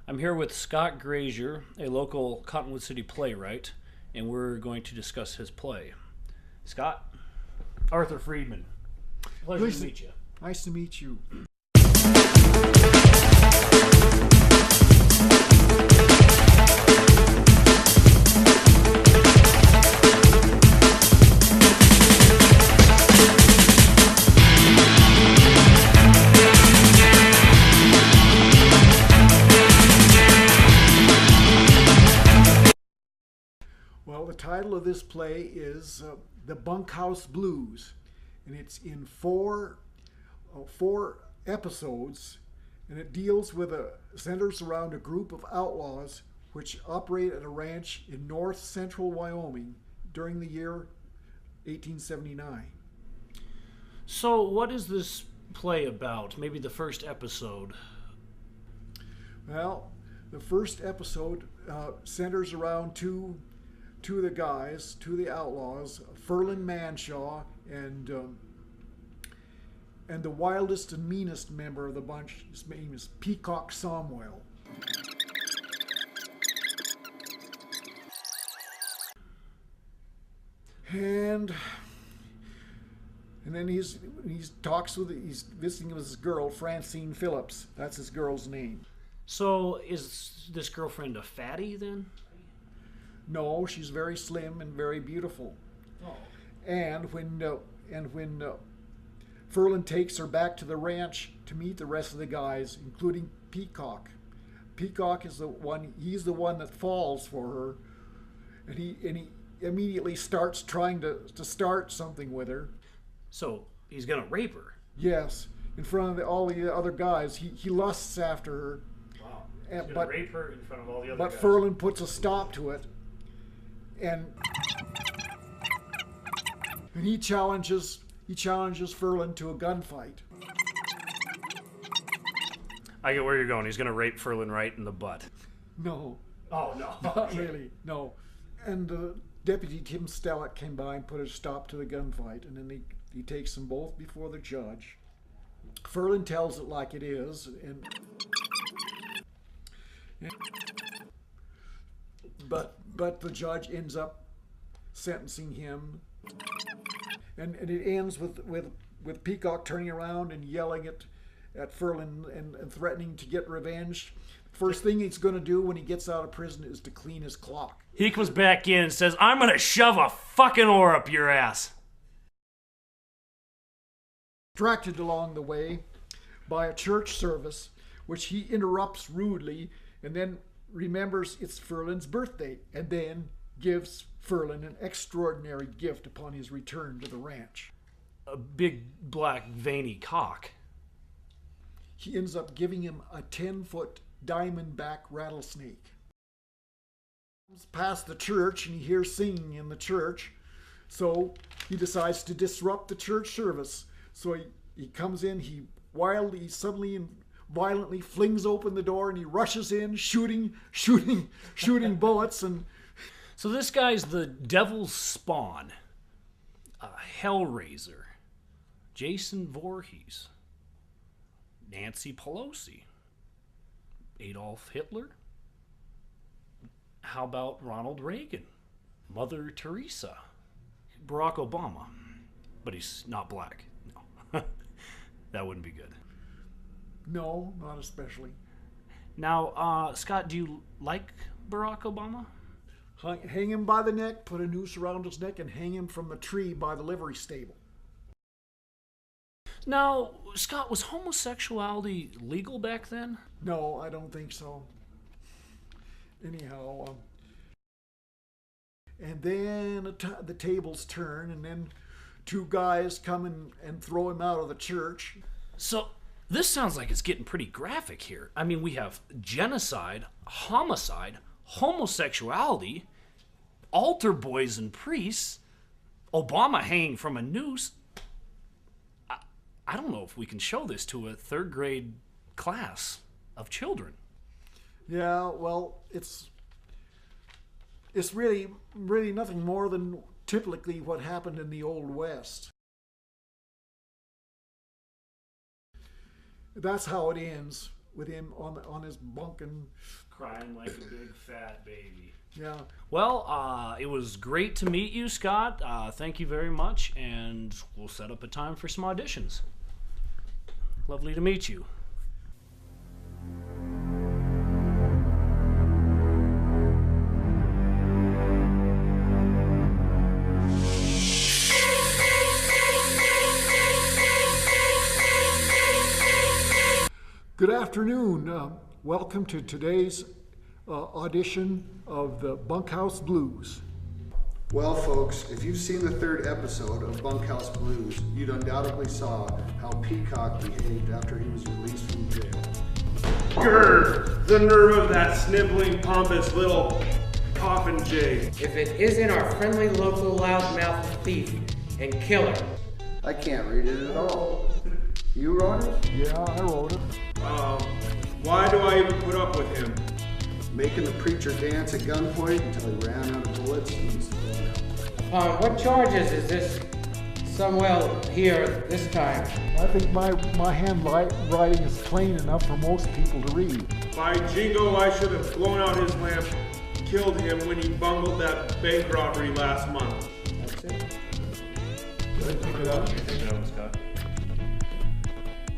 I'm here with Scott Grazier, a local Cottonwood City playwright, and we're going to discuss his play. Scott? Arthur Friedman. Pleasure to meet you. Nice to meet you. Well, the title of this play is The Bunkhouse Blues, and it's in four episodes, and it centers around a group of outlaws which operate at a ranch in north central Wyoming during the year 1879. So, what is this play about? Maybe the first episode. Well, the first episode centers around two of the outlaws, Ferlin Manshaw and the wildest and meanest member of the bunch. His name is Peacock Somwell. And then he's visiting with his girl, Francine Phillips. That's his girl's name. So, is this girlfriend a fatty then? No, she's very slim and very beautiful. Oh. And when Ferlin takes her back to the ranch to meet the rest of the guys, including Peacock. Peacock is the one. He's the one that falls for her, and he immediately starts trying to start something with her. So he's gonna rape her. Yes, in front of all the other guys. He lusts after her. Wow. He's gonna rape her in front of all the other guys. But Ferlin puts a stop to it, and he challenges Ferlin to a gunfight. I get where you're going. He's gonna rape Ferlin right in the butt. No. Oh no. Not really, no. And Deputy Tim Stellick came by and put a stop to the gunfight, and then he takes them both before the judge. Ferlin tells it like it is, but the judge ends up sentencing him, and it ends with Peacock turning around and yelling at Ferlin and threatening to get revenge. First thing he's going to do when he gets out of prison is to clean his clock. He comes back in and says, "I'm gonna shove a fucking oar up your ass." Distracted along the way by a church service, which he interrupts rudely, and then remembers it's Ferlin's birthday, and then gives Ferlin an extraordinary gift upon his return to the ranch. A big, black, veiny cock. He ends up giving him a 10-foot diamondback rattlesnake. He's past the church, and he hears singing in the church, so he decides to disrupt the church service. So he comes in, he suddenly and violently flings open the door, and he rushes in, shooting bullets. And so this guy's the devil's spawn, a hellraiser, Jason Voorhees, Nancy Pelosi, Adolf Hitler. How about Ronald Reagan, Mother Teresa, Barack Obama? But he's not black. No, that wouldn't be good. No, not especially. Now, Scott, do you like Barack Obama? Hang him by the neck, put a noose around his neck, and hang him from the tree by the livery stable. Now, Scott, was homosexuality legal back then? No, I don't think so. Anyhow, and then the tables turn, and then two guys come and throw him out of the church. So, this sounds like it's getting pretty graphic here. I mean, we have genocide, homicide, homosexuality, altar boys and priests, Obama hanging from a noose. I don't know if we can show this to a third grade class of children. Yeah, well, it's really nothing more than typically what happened in the Old West. That's how it ends. with him on his bunk and Crying like a big fat baby. yeah. Well, it was great to meet you, Scott. Thank you very much, and we'll set up a time for some auditions. Lovely to meet you. Good afternoon. Welcome to today's audition of the Bunkhouse Blues. Well, folks, if you've seen the third episode of Bunkhouse Blues, you'd undoubtedly saw how Peacock behaved after he was released from jail. Grr! The nerve of that sniveling, pompous little coffin Jay. If it isn't our friendly local loudmouth thief and killer. I can't read it at all. You wrote it? Yeah, I wrote it. Why do I even put up with him? Making the preacher dance at gunpoint until he ran out of bullets and was thrown out. On what charges is this Samuel here this time? I think my handwriting is plain enough for most people to read. By jingo, I should have blown out his lamp, killed him when he bungled that bank robbery last month. That's it.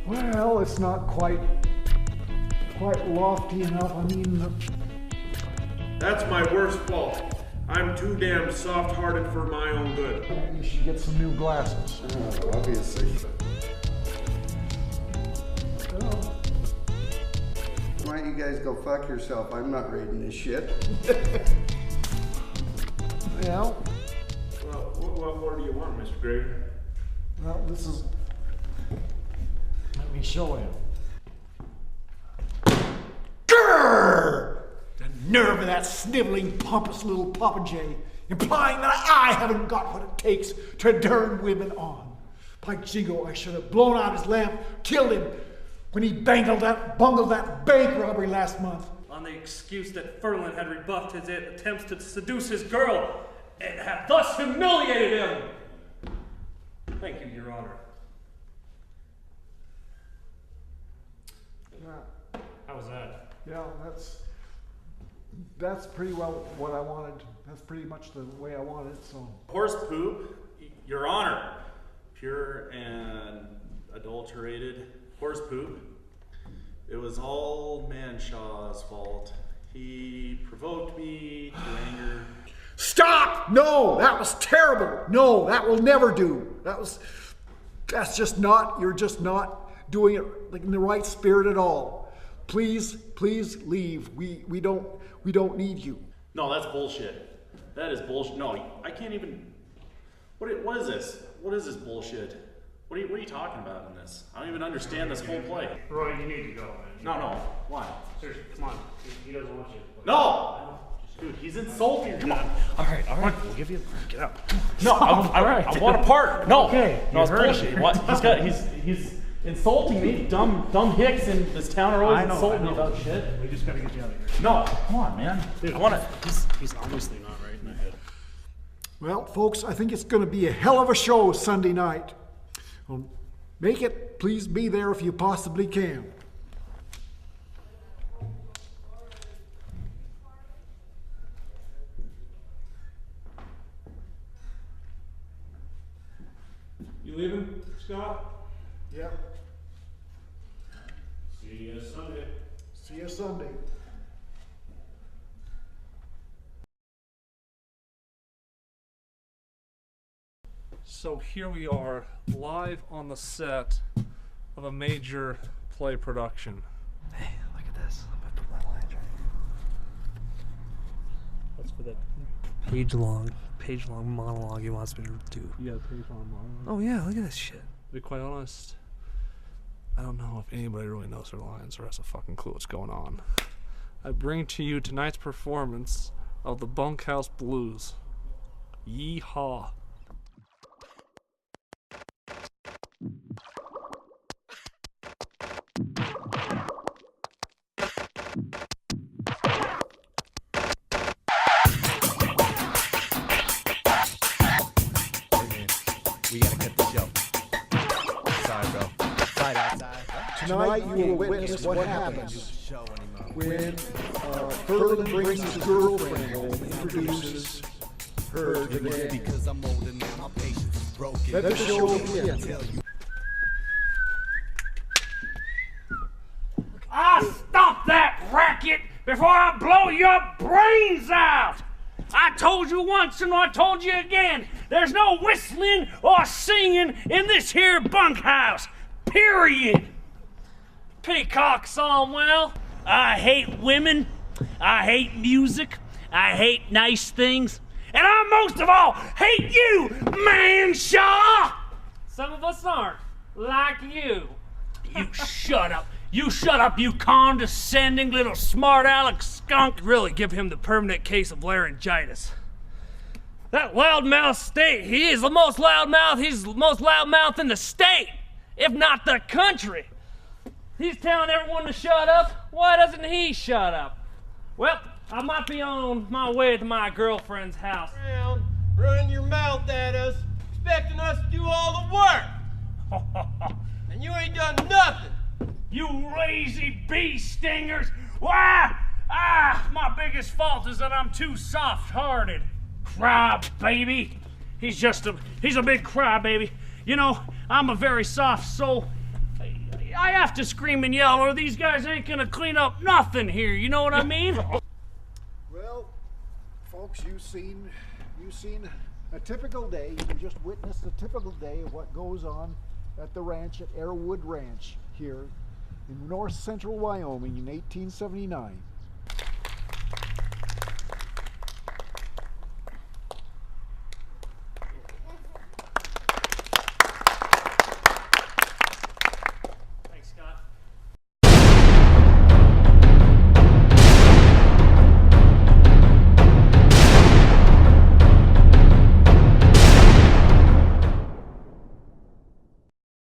Well, it's not quite lofty enough. I mean, That's my worst fault. I'm too damn soft-hearted for my own good. you should get some new glasses. Obviously. Well, Why don't you guys go fuck yourself? I'm not reading this shit. well, Well, what more do you want, Mr. Gray? this is. Let me show him. Grrr! The nerve of that sniveling, pompous little popinjay, implying that I haven't got what it takes to turn women on. By jingo, I should have blown out his lamp, killed him when he bungled that bank robbery last month. On the excuse that Ferland had rebuffed his attempts to seduce his girl and had thus humiliated him. Thank you, Your Honor. How was that? Yeah, that's pretty well what I wanted. That's pretty much the way I wanted it, so. Horse poop, Your Honor. Pure and adulterated horse poop. It was all Manshaw's fault. He provoked me to anger. Stop! No, that was terrible. No, that will never do. That's just not, you're just not doing it like in the right spirit at all. Please leave. We don't need you. No, that's bullshit. That is bullshit. No, I can't even. What is this? What is this bullshit? What are you talking about in this? I don't even understand this whole play. Roy, you need to go, man. No. Why? Seriously, come on. He doesn't want you to play. No! Dude, he's insulting. Come on. All right. We'll give you. Get out. No, I want a part. No. Okay, No, it's you heard bullshit. it. What? He's insulting me. Dumb hicks in this town are always insulting me about shit. We just gotta get you out of here. No, come on, man. Dude, I want to. He's obviously not right in the head. Well, folks, I think it's going to be a hell of a show Sunday night. Make it. Please be there if you possibly can. You leaving, Scott? Yep. See you Sunday. See you Sunday. So here we are, live on the set of a major play production. Hey, look at this. I'm gonna put my lines right here. That's for that. Page long monologue he wants me to do. You got a page on mine. Oh yeah, look at this shit. To be quite honest, I don't know if anybody really knows their lines or has a fucking clue what's going on. I bring to you tonight's performance of the Bunkhouse Blues. Yeehaw. We gotta cut the show. Sorry, bro. Side outside. Tonight you will witness what happens when Ferland brings his girlfriend home and introduces her to the gang. Let the show begin. I'll stop that racket before I blow your brains out! I told you once and I told you again, there's no whistling or singing in this here bunkhouse. Period. Peacock song, well, I hate women, I hate music, I hate nice things, and I most of all hate you, Man Shaw! Some of us aren't, like you. You shut up. You shut up, you condescending little smart aleck skunk. Really give him the permanent case of laryngitis. That loudmouth state, he is the most loudmouth, he's the most loudmouth in the state, if not the country. He's telling everyone to shut up. Why doesn't he shut up? Well, I might be on my way to my girlfriend's house. Around, running your mouth at us, expecting us to do all the work. And you ain't done nothing. You lazy bee stingers! Why? My biggest fault is that I'm too soft-hearted. Cry baby. He's a big crybaby. You know, I'm a very soft soul. I have to scream and yell or these guys ain't gonna clean up nothing here, you know what I mean? Well, folks, you've seen a typical day. You just witnessed a typical day of what goes on at the ranch at Airwood Ranch here in north central Wyoming in 1879.